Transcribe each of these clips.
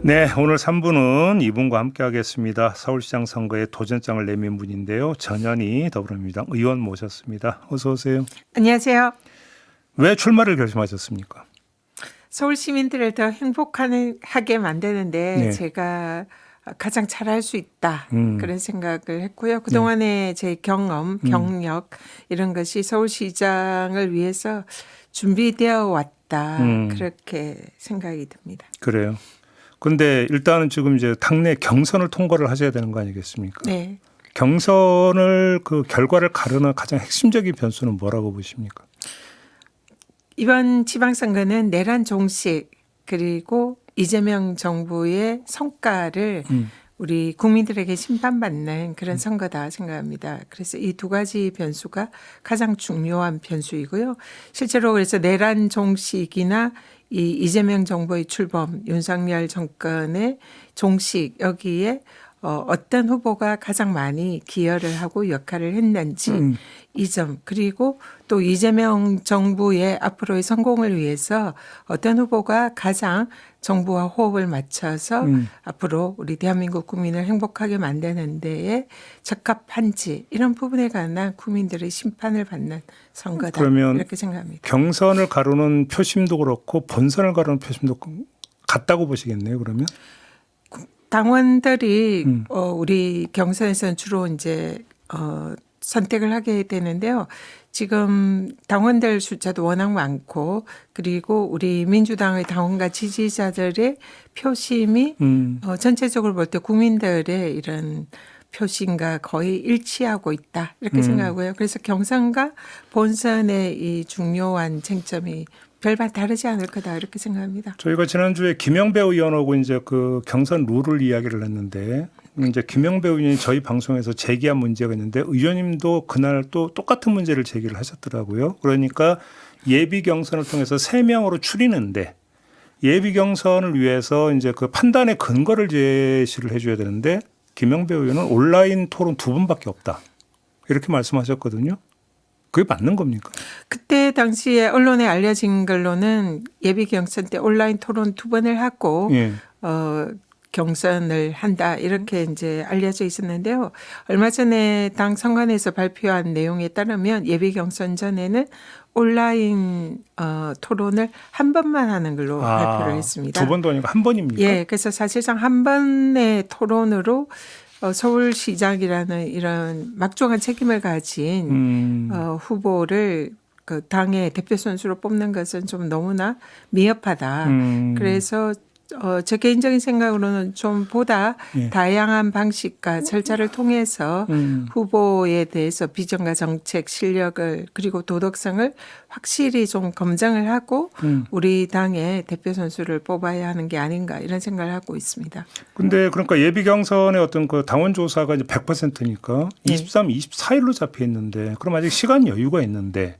네, 오늘 3부는 이분과 함께 하겠습니다. 서울시장 선거에 도전장을 내민 분인데요. 전현희 더불어민주당 의원 모셨습니다. 어서 오세요. 안녕하세요. 왜 출마를 결심하셨습니까? 서울 시민들을 더 행복하게 만드는데 네. 제가 가장 잘할 수 있다 그런 생각을 했고요. 그동안의 제 경험, 경력 이런 것이 서울시장을 위해서 준비되어 왔다 그렇게 생각이 듭니다. 그래요. 근데 일단은 지금 이제 당내 경선을 통과를 하셔야 되는 거 아니겠습니까? 네. 경선을 그 결과를 가르는 가장 핵심적인 변수는 뭐라고 보십니까? 이번 지방선거는 내란 종식 그리고 이재명 정부의 성과를 우리 국민들에게 심판받는 그런 선거다 생각합니다. 그래서 이 두 가지 변수가 가장 중요한 변수이고요. 실제로 그래서 내란 종식이나 이 이재명 정부의 출범, 윤석열 정권의 종식 여기에 어떤 후보가 가장 많이 기여를 하고 역할을 했는지 이 점 그리고 또 이재명 정부의 앞으로의 성공을 위해서 어떤 후보가 가장 정부와 호흡을 맞춰서 앞으로 우리 대한민국 국민을 행복하게 만드는 데에 적합한지 이런 부분에 관한 국민들의 심판을 받는 선거다 그러면 이렇게 생각합니다. 경선을 가르는 표심도 그렇고 본선을 가르는 표심도 같다고 보시겠네요. 그러면? 당원들이 우리 경선에서는 주로 이제 선택을 하게 되는데요. 지금 당원들 숫자도 워낙 많고 그리고 우리 민주당의 당원과 지지자들의 표심이 전체적으로 볼 때 국민들의 이런 표심과 거의 일치하고 있다 이렇게 생각하고요. 그래서 경선과 본선의 이 중요한 쟁점이 별반 다르지 않을 거다 이렇게 생각합니다. 저희가 지난주에 김영배 의원하고 이제 그 경선 룰을 이야기를 했는데 이제 김영배 의원이 저희 방송에서 제기한 문제가 있는데 의원님도 그날 또 똑같은 문제를 제기를 하셨더라고요. 그러니까 예비 경선을 통해서 3명으로 추리는데 예비 경선을 위해서 이제 그 판단의 근거를 제시를 해줘야 되는데 김영배 의원은 온라인 토론 2번밖에 없다. 이렇게 말씀하셨거든요. 그게 맞는 겁니까? 그때 당시에 언론에 알려진 걸로는 예비 경선 때 온라인 토론 2번을 하고 예. 경선을 한다 이렇게 이제 알려져 있었는데요. 얼마 전에 당 선관위에서 발표한 내용에 따르면 예비 경선 전에는 온라인 토론을 한 번만 하는 걸로 발표를 했습니다. 2번도 아니고 한 번입니까? 예, 그래서 사실상 한 번의 토론으로 서울시장이라는 이런 막중한 책임을 가진 후보를 그 당의 대표 선수로 뽑는 것은 좀 너무나 미흡하다. 그래서 제 개인적인 생각으로는 좀 보다 다양한 방식과 절차를 통해서 후보에 대해서 비전과 정책, 실력을 그리고 도덕성을 확실히 좀 검증을 하고 우리 당의 대표 선수를 뽑아야 하는 게 아닌가 이런 생각을 하고 있습니다. 근데 그러니까 예비 경선의 어떤 그 당원 조사가 이제 100%니까 23, 24일로 잡혀 있는데 그럼 아직 시간 여유가 있는데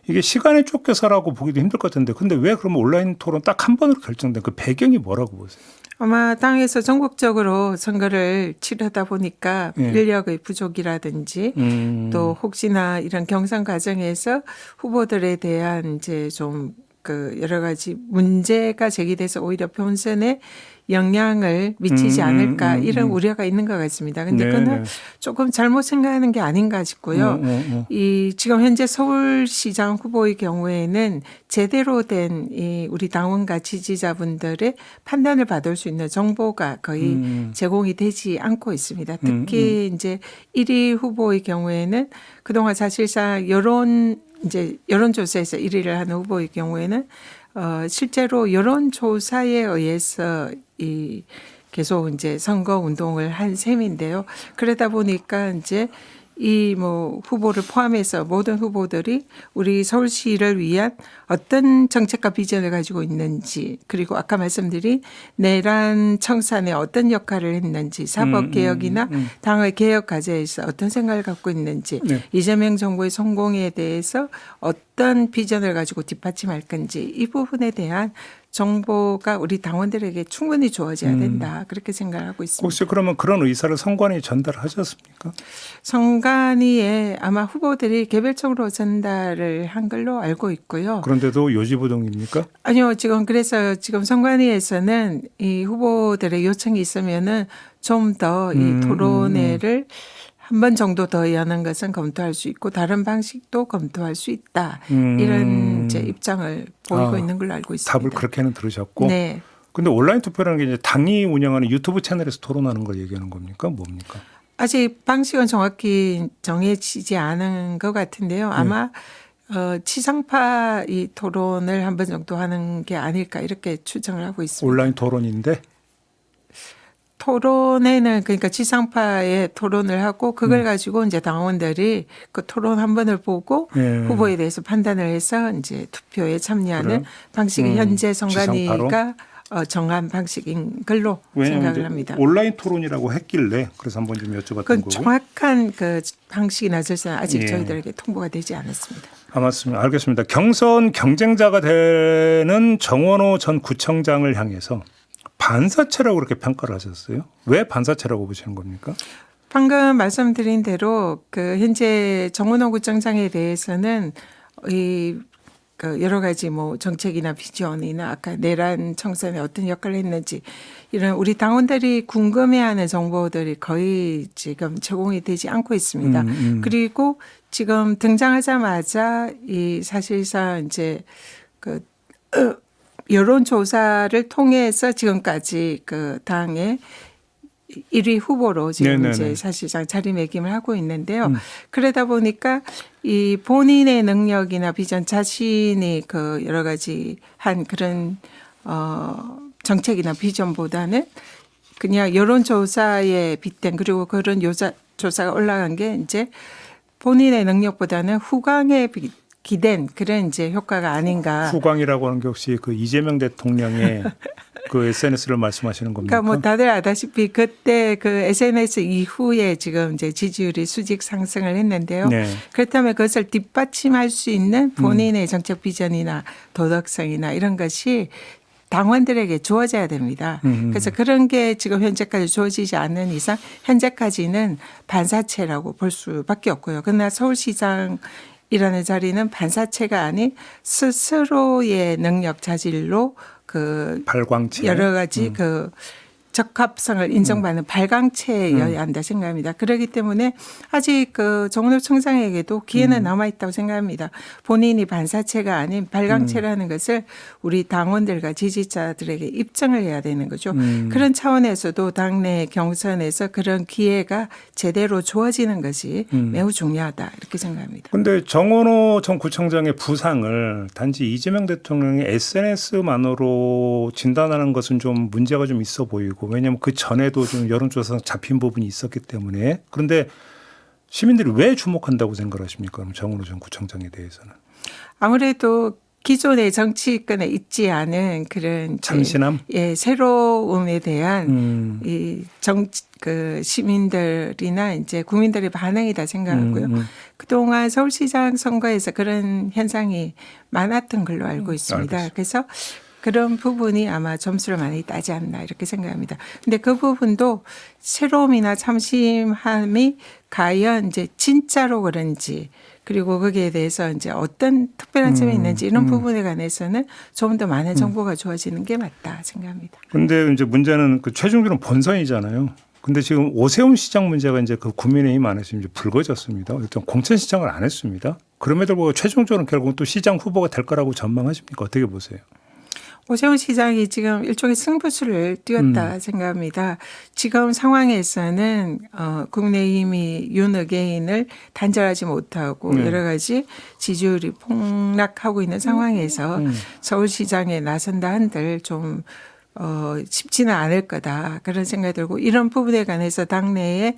이게 시간에 쫓겨서라고 보기도 힘들 것 같은데 근데 왜 그러면 온라인 토론 딱 한 번으로 결정된 그 배경이 뭐라고 보세요? 아마 당에서 전국적으로 선거를 치르다 보니까 인력의 부족이라든지 또 혹시나 이런 경선 과정에서 후보들에 대한 이제 좀 그 여러 가지 문제가 제기돼서 오히려 본선에 영향을 미치지 않을까 이런 우려가 있는 것 같습니다. 그런데 그건 조금 잘못 생각하는 게 아닌가 싶고요. 이 지금 현재 서울시장 후보의 경우에는 제대로 된 이 우리 당원과 지지자분들의 판단을 받을 수 있는 정보가 거의 제공이 되지 않고 있습니다. 특히 이제 1위 후보의 경우에는 그동안 사실상 여론조사에서 1위를 하는 후보의 경우에는 실제로 여론조사에 의해서 계속 이제 선거 운동을 한 셈인데요. 그러다 보니까 이제 이 뭐 후보를 포함해서 모든 후보들이 우리 서울시를 위한 어떤 정책과 비전을 가지고 있는지 그리고 아까 말씀드린 내란 청산에 어떤 역할을 했는지 사법개혁이나 당의 개혁 과제에서 어떤 생각을 갖고 있는지 이재명 정부의 성공에 대해서 어떤 비전을 가지고 뒷받침할 건지 이 부분에 대한 정보가 우리 당원들에게 충분히 주어져야 된다. 그렇게 생각하고 있습니다. 혹시 그러면 그런 의사를 선관위 전달하셨습니까? 선관위에 아마 후보들이 개별적으로 전달을 한 걸로 알고 있고요. 그런데도 요지부동입니까? 아니요, 그래서 지금 선관위에서는 이 후보들의 요청이 있으면은 좀 더 이 토론회를 한 번 정도 더 여는 것은 검토할 수 있고 다른 방식도 검토할 수 있다. 이런 이제 입장을 보이고 있는 걸로 알고 있습니다. 답을 그렇게는 들으셨고. 네. 근데 온라인 투표라는 게 이제 당이 운영하는 유튜브 채널에서 토론하는 걸 얘기하는 겁니까? 뭡니까? 아직 방식은 정확히 정해지지 않은 것 같은데요. 아마 지상파 이 토론을 한 번 정도 하는 게 아닐까 이렇게 추정을 하고 있습니다. 온라인 토론인데 토론회는 그러니까 지상파에 토론을 하고 그걸 가지고 이제 당원들이 그 토론 한 번을 보고 후보에 대해서 판단을 해서 이제 투표에 참여하는 그래요? 방식이 현재 지상파로? 선관위가 정한 방식인 걸로 생각을 합니다. 온라인 토론이라고 했길래 그래서 한번 좀 여쭤봤던 그 거고. 정확한 그 방식이나 절차는 아직 예. 저희들에게 통보가 되지 않았습니다. 맞습니다. 알겠습니다. 경선 경쟁자가 되는 정원호 전 구청장을 향해서 반사체라고 그렇게 평가를 하셨어요. 왜 반사체라고 보시는 겁니까? 방금 말씀드린 대로 그 현재 정원호 구청장에 대해서는 그 여러 가지 뭐 정책이나 비전이나 아까 내란 청산에 어떤 역할을 했는지 이런 우리 당원들이 궁금해하는 정보들이 거의 지금 제공이 되지 않고 있습니다. 그리고 지금 등장하자마자 이 사실상 이제 그 여론조사를 통해서 지금까지 그 당의 1위 후보로 지금 네네네. 이제 사실상 자리매김을 하고 있는데요. 그러다 보니까 이 본인의 능력이나 비전 자신이 그 여러 가지 한 그런 정책이나 비전보다는 그냥 여론조사에 빗댄 그리고 그런 조사가 올라간 게 이제 본인의 능력보다는 후광에 기댄 그런 이제 효과가 아닌가. 후광이라고 하는 게 혹시 그 이재명 대통령의 그 SNS를 말씀하시는 겁니까? 그러니까 뭐 다들 아다시피 그때 그 SNS 이후에 지금 이제 지지율이 수직 상승을 했는데요. 네. 그렇다면 그것을 뒷받침할 수 있는 본인의 정책 비전이나 도덕성이나 이런 것이 당원들에게 주어져야 됩니다. 그래서 그런 게 지금 현재까지 주어지지 않는 이상 현재까지는 반사체라고 볼 수밖에 없고요. 그러나 서울시장이라는 자리는 반사체가 아닌 스스로의 능력 자질로 그 발광체 여러 가지 그 적합성을 인정받는 발광체여야 한다 생각합니다. 그렇기 때문에 아직 그 정원호 청장에게도 기회는 남아있다고 생각합니다. 본인이 반사체가 아닌 발광체라는 것을 우리 당원들과 지지자들에게 입증을 해야 되는 거죠. 그런 차원에서도 당내 경선에서 그런 기회가 제대로 주어지는 것이 매우 중요하다 이렇게 생각합니다. 그런데 정원호 전 구청장의 부상을 단지 이재명 대통령의 SNS만으로 진단하는 것은 좀 문제가 좀 있어 보이고 왜냐하면 그 전에도 좀 여론조사상 잡힌 부분이 있었기 때문에 그런데 시민들이 왜 주목한다고 생각하십니까? 그럼 정원호 전 구청장에 대해서는. 아무래도 기존의 정치권에 있지 않은 그런 참신함, 새로움에 대한 그 시민들이나 이제 국민들의 반응이다 생각하고요. 그동안 서울시장 선거에서 그런 현상이 많았던 걸로 알고 있습니다. 알겠습니다. 그래서 그런 부분이 아마 점수를 많이 따지 않나 이렇게 생각합니다. 근데 그 부분도 새로움이나 참신함이 과연 이제 진짜로 그런지 그리고 거기에 대해서 이제 어떤 특별한 점이 있는지 이런 부분에 관해서는 좀 더 많은 정보가 주어지는 게 맞다 생각합니다. 그런데 이제 문제는 그 최종적으로 본선이잖아요. 근데 지금 오세훈 시장 문제가 이제 그 국민의힘 안에서 이제 불거졌습니다. 일단 공천 신청을 안 했습니다. 그럼에도 불구하고 최종적으로 결국 또 시장 후보가 될 거라고 전망하십니까? 어떻게 보세요? 오세훈 시장이 지금 일종의 승부수를 띄웠다 생각합니다. 지금 상황에서는 국민의힘이 윤어게인을 단절하지 못하고 여러 가지 지지율이 폭락하고 있는 상황에서 서울시장에 나선다 한들 좀 쉽지는 않을 거다 그런 생각이 들고 이런 부분에 관해서 당내에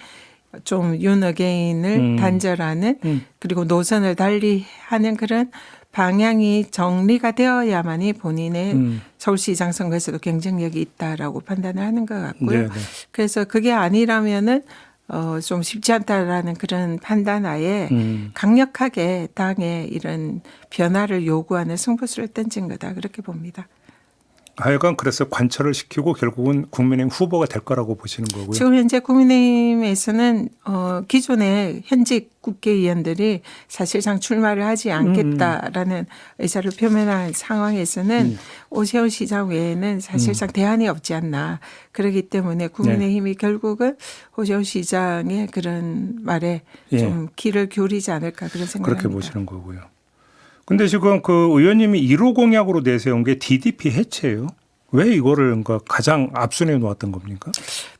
좀 윤어게인을 단절하는 그리고 노선을 달리하는 그런 방향이 정리가 되어야만이 본인의 서울시장 선거에서도 경쟁력이 있다라고 판단을 하는 것 같고요. 네네. 그래서 그게 아니라면은 좀 쉽지 않다라는 그런 판단하에 강력하게 당의 이런 변화를 요구하는 승부수를 던진 거다 그렇게 봅니다. 하여간 그래서 관철을 시키고 결국은 국민의힘 후보가 될 거라고 보시는 거고요. 지금 현재 국민의힘에서는 기존의 현직 국회의원들이 사실상 출마를 하지 않겠다라는 의사를 표명한 상황에서는 오세훈 시장 외에는 사실상 대안이 없지 않나. 그렇기 때문에 국민의힘이 결국은 오세훈 시장의 그런 말에 좀 귀를 기울이지 않을까 그런 생각입니다. 그렇게 보시는 거고요. 근데 지금 그 의원님이 1호 공약으로 내세운 게 DDP 해체예요. 왜 이거를 그러니까 가장 앞순위에 놓았던 겁니까?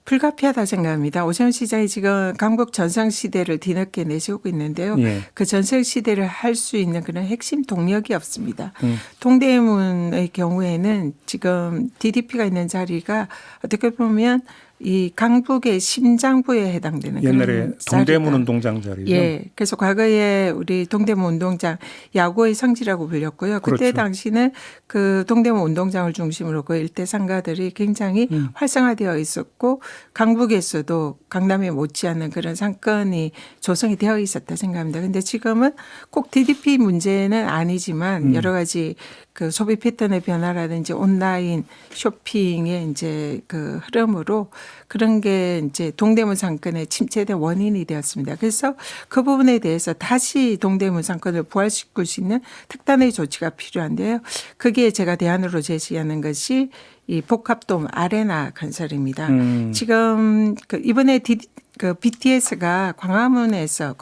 불가피하다 생각합니다. 오세훈 시장이 지금 강북 전성시대를 뒤늦게 내세우고 있는데요. 그 전성시대를 할 수 있는 그런 핵심 동력이 없습니다. 동대문의 경우에는 지금 DDP가 있는 자리가 어떻게 보면 이 강북의 심장부에 해당되는 옛날에 그런 동대문 자리다. 운동장 자리죠. 예. 그래서 과거에 우리 동대문 운동장 야구의 성지라고 불렸고요. 그때 그렇죠. 당시는 그 동대문 운동장을 중심으로 그 일대 상가들이 굉장히 활성화되어 있었고 강북에서도 강남에 못지않는 그런 상권이 조성이 되어 있었다 생각합니다. 근데 지금은 꼭 DDP 문제는 아니지만 여러 가지 그 소비 패턴의 변화라든지 온라인 쇼핑의 이제 그 흐름으로 그런 게 이제 동대문 상권의 침체된 원인이 되었습니다. 그래서 그 부분에 대해서 다시 동대문 상권을 부활시킬 수 있는 특단의 조치가 필요한데요. 그게 제가 대안으로 제시하는 것이 이 복합돔 아레나 건설입니다. 지금 그 이번에 그 BTS가 광장에서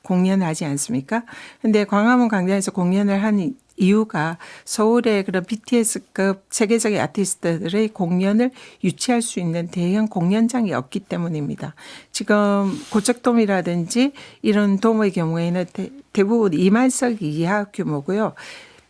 공연을 하지 않습니까? 근데 광화문 광장에서 공연을 한 이유가 서울의 그런 BTS급 세계적인 아티스트들의 공연을 유치할 수 있는 대형 공연장이 없기 때문입니다. 지금 고척돔이라든지 이런 돔의 경우에는 대부분 2만 석 이하 규모고요.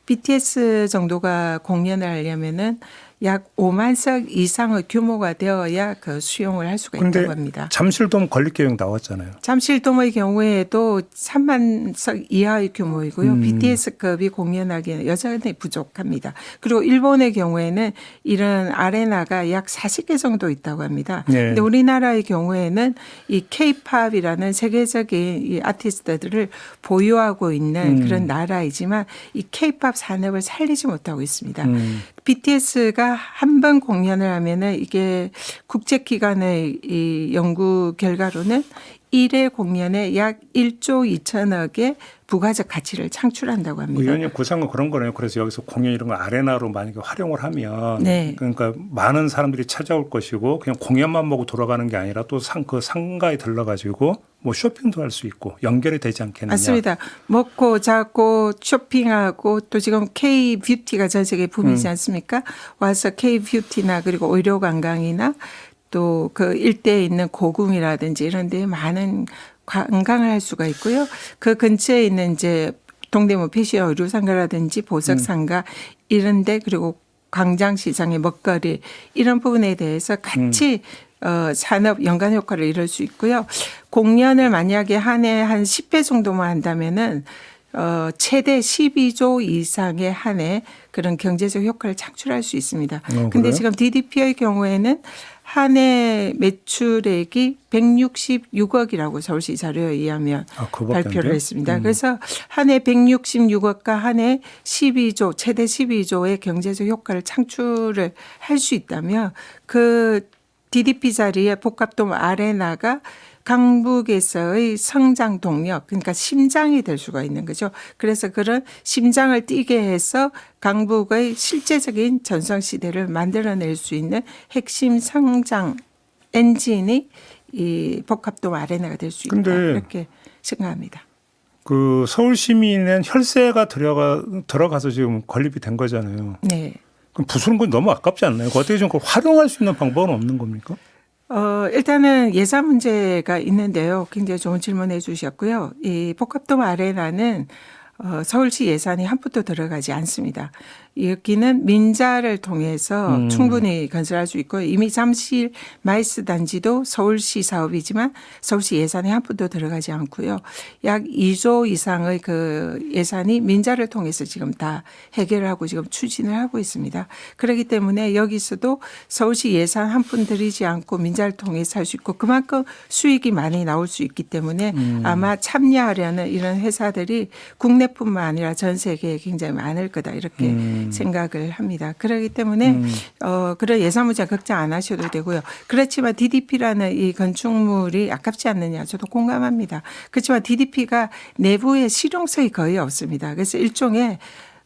BTS 정도가 공연을 하려면은 약 5만 석 이상의 규모가 되어야 그 수용을 할 수가 있다고 합니다. 잠실돔 건립 계획 나왔잖아요. 잠실돔의 경우에도 3만 석 이하의 규모이고요. BTS급이 공연하기에는 여전히 부족합니다. 그리고 일본의 경우에는 이런 아레나가 약 40개 정도 있다고 합니다. 그런데 우리나라의 경우에는 이 K-팝이라는 세계적인 이 아티스트들을 보유하고 있는 그런 나라이지만 이 K-팝 산업을 살리지 못하고 있습니다. BTS가 한 번 공연을 하면은 이게 국제기관의 이 연구 결과로는 1회 공연에 약 1조 2천억의 부가적 가치를 창출한다고 합니다. 의원님 구상은 그런 거네요. 그래서 여기서 공연 이런 거 아레나로 만약에 활용을 하면 그러니까 많은 사람들이 찾아올 것이고 그냥 공연만 보고 돌아가는 게 아니라 또 그 상가에 들러가지고 뭐 쇼핑도 할 수 있고 연결이 되지 않겠느냐. 맞습니다. 먹고 자고 쇼핑하고 또 지금 K-뷰티가 전 세계 붐이지 않습니까? 와서 K-뷰티나 그리고 의료 관광이나 또 그 일대에 있는 고궁이라든지 이런 데에 많은 관광을 할 수가 있고요. 그 근처에 있는 이제 동대문 패션 의류상가라든지 보석상가 이런 데 그리고 광장시장의 먹거리 이런 부분에 대해서 같이 산업 연관 효과를 이룰 수 있고요. 공연을 만약에 한 해 한 10회 정도만 한다면은 최대 12조 이상의 한 해 그런 경제적 효과를 창출할 수 있습니다. 그런데 지금 DDP의 경우에는 한 해 매출액이 166억이라고 서울시 자료에 의하면 발표를 했습니다. 그래서 한 해 166억과 한 해 12조 최대 12조의 경제적 효과를 창출을 할 수 있다면 그 DDP 자리에 복합돔 아레나가 강북에서의 성장 동력, 그러니까 심장이 될 수가 있는 거죠. 그래서 그런 심장을 뛰게 해서 강북의 실제적인 전성시대를 만들어낼 수 있는 핵심 성장 엔진이 이 복합돔 아레나가 될 수 있다. 이렇게 생각합니다. 그 서울 시민은 혈세가 들어가서 지금 건립이 된 거잖아요. 네. 그럼 부수는 건 너무 아깝지 않나요? 어떻게 좀 활용할 수 있는 방법은 없는 겁니까? 일단은 예산 문제가 있는데요. 굉장히 좋은 질문해 주셨고요. 이 복합돔 아레나는 서울시 예산이 한 푼도 들어가지 않습니다. 여기는 민자를 통해서 충분히 건설할 수 있고 이미 잠실 마이스 단지도 서울시 사업이지만 서울시 예산이 한 푼도 들어가지 않고요. 약 2조 이상의 그 예산이 민자를 통해서 지금 다 해결하고 지금 추진을 하고 있습니다. 그렇기 때문에 여기서도 서울시 예산 한 푼 들이지 않고 민자를 통해서 할 수 있고 그만큼 수익이 많이 나올 수 있기 때문에 아마 참여하려는 이런 회사들이 국내뿐만 아니라 전 세계에 굉장히 많을 거다 이렇게 생각을 합니다. 그렇기 때문에 그런 예산 문제 걱정 안 하셔도 되고요. 그렇지만 DDP라는 이 건축물이 아깝지 않느냐 저도 공감합니다. 그렇지만 DDP가 내부에 실용성이 거의 없습니다. 그래서 일종의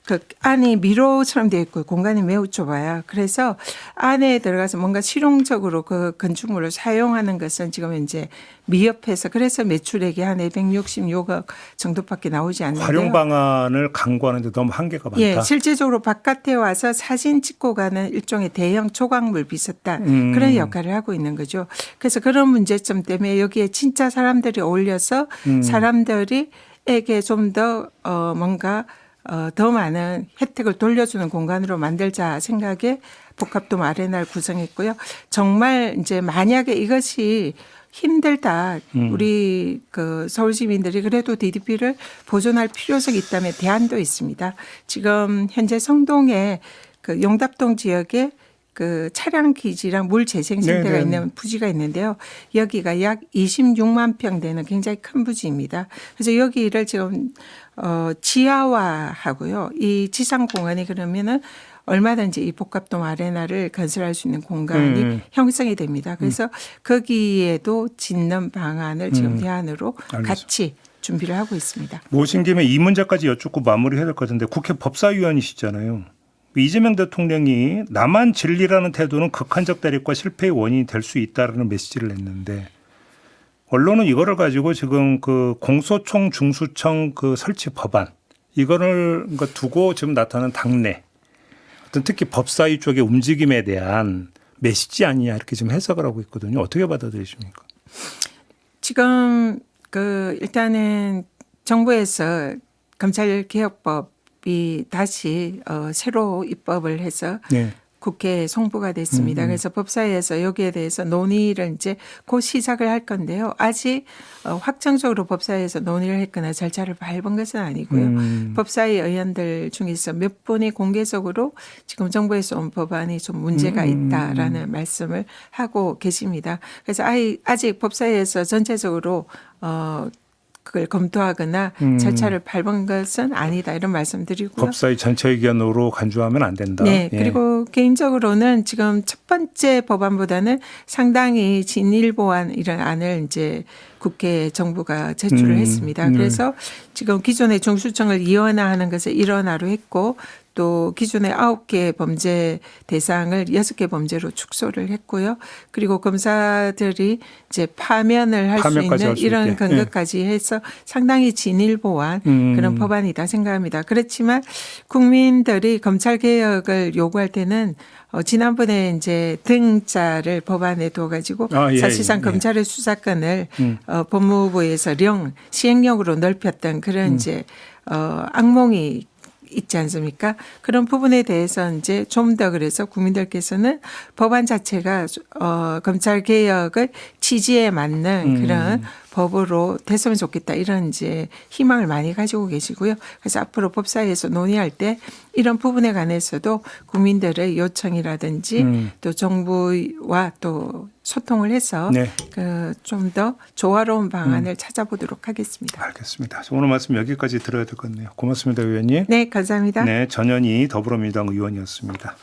그 안이 미로처럼 되어 있고 공간이 매우 좁아요. 그래서 안에 들어가서 뭔가 실용적으로 그 건축물을 사용하는 것은 지금 이제 미흡해서 그래서 매출액이 한 266억 정도밖에 나오지 않는데요. 활용 방안을 강구하는데 너무 한계가 많다. 예, 실제적으로 바깥에 와서 사진 찍고 가는 일종의 대형 조각물 비슷한 그런 역할을 하고 있는 거죠. 그래서 그런 문제점 때문에 여기에 진짜 사람들이 어울려서 사람들이에게 좀 더 뭔가 더 많은 혜택을 돌려주는 공간으로 만들자 생각에 복합돔 아레나를 구성했고요. 정말 이제 만약에 이것이 힘들다. 우리 그 서울 시민들이 그래도 DDP를 보존할 필요성이 있다면 대안도 있습니다. 지금 현재 성동에 그 용답동 지역에 그 차량 기지랑 물 재생센터가 네네. 있는 부지가 있는데요. 여기가 약 26만 평 되는 굉장히 큰 부지입니다. 그래서 여기를 지금 지하화하고요. 이 지상공원이 그러면은 얼마든지 이 복합돔 아레나를 건설할 수 있는 공간이 형성이 됩니다. 그래서 거기에도 짓는 방안을 지금 대안으로 같이 준비를 하고 있습니다. 모신 김에 이 문제까지 여쭙고 마무리해야 될 것 같은데 국회 법사위원이시잖아요. 이재명 대통령이 나만 진리라는 태도는 극한적 대립과 실패의 원인이 될 수 있다라는 메시지를 냈는데 언론은 이거를 가지고 지금 그 공소총 중수청 그 설치 법안 이거를 두고 지금 나타나는 당내 어떤 특히 법사위 쪽의 움직임에 대한 메시지 아니냐 이렇게 지금 해석을 하고 있거든요. 어떻게 받아들이십니까? 지금 그 일단은 정부에서 검찰개혁법이 다시 새로 입법을 해서 네. 국회에 송부가 됐습니다. 그래서 법사위에서 여기에 대해서 논의를 이제 곧 시작을 할 건데요. 아직 확정적으로 법사위에서 논의를 했거나 절차를 밟은 것은 아니고요. 법사위 의원들 중에서 몇 분이 공개적으로 지금 정부에서 온 법안이 좀 문제가 있다라는 말씀을 하고 계십니다. 그래서 아직 법사위에서 전체적으로 그걸 검토하거나 절차를 밟은 것은 아니다 이런 말씀드리고요. 법사위 전체 의견으로 간주하면 안 된다. 네. 예. 그리고 개인적으로는 지금 첫 번째 법안보다는 상당히 진일보한 이런 안을 이제 국회에 정부가 제출을 했습니다. 그래서 지금 기존의 중수청을 이원화하는 것을 일원화로 했고 또 기존의 9개 범죄 대상을 6개 범죄로 축소를 했고요. 그리고 검사들이 이제 파면을 할 수 파면까지 있는 할수 이런 있게. 근거까지 해서 상당히 진일보한 그런 법안이다 생각합니다. 그렇지만 국민들이 검찰 개혁을 요구할 때는 지난번에 이제 등자를 법안에 둬가지고 사실상 검찰의 수사권을 법무부에서 시행령으로 넓혔던 그런 이제 악몽이 있지 않습니까? 그런 부분에 대해서 이제 좀 더 그래서 국민들께서는 법안 자체가 검찰 개혁의 취지에 맞는 그런 법으로 됐으면 좋겠다 이런 이제 희망을 많이 가지고 계시고요. 그래서 앞으로 법사위에서 논의할 때 이런 부분에 관해서도 국민들의 요청이라든지 또 정부와 또 소통을 해서 네. 그 좀 더 조화로운 방안을 찾아보도록 하겠습니다. 알겠습니다. 오늘 말씀 여기까지 들어야 될 것 같네요. 고맙습니다, 의원님. 네, 감사합니다. 네, 전현희 더불어민주당 의원이었습니다.